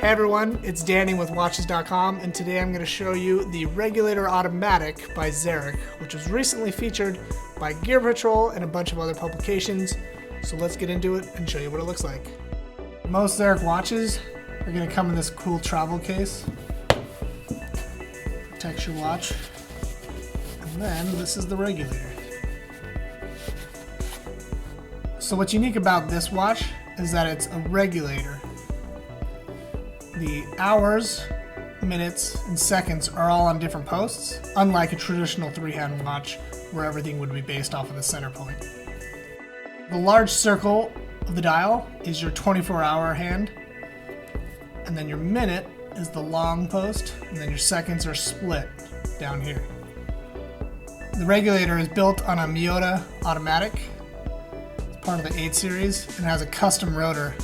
Hey everyone, it's Danny with Watches.com, and today I'm going to show you the Regulator Automatic by Xeric, which was recently featured by Gear Patrol and a bunch of other publications. So let's get into it and show you what it looks like. Most Xeric watches are going to come in this cool travel case. Protects your watch. And then this is the regulator. So what's unique about this watch is that it's a regulator. The hours, minutes, and seconds are all on different posts, unlike a traditional three-hand watch where everything would be based off of the center point. The large circle of the dial is your 24-hour hand, and then your minute is the long post, and then your seconds are split down here. The regulator is built on a Miyota Automatic. It's part of the 8 series and has a custom rotor.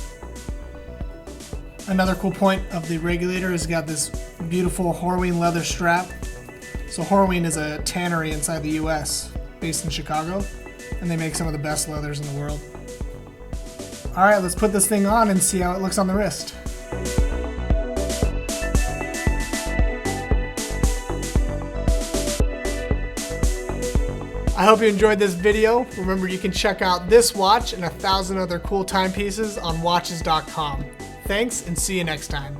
Another cool point of the regulator is got this beautiful Horween leather strap. So Horween is a tannery inside the US, based in Chicago, and they make some of the best leathers in the world. Alright, let's put this thing on and see how it looks on the wrist. I hope you enjoyed this video. Remember, you can check out this watch and 1,000 other cool timepieces on Watches.com. Thanks, and see you next time.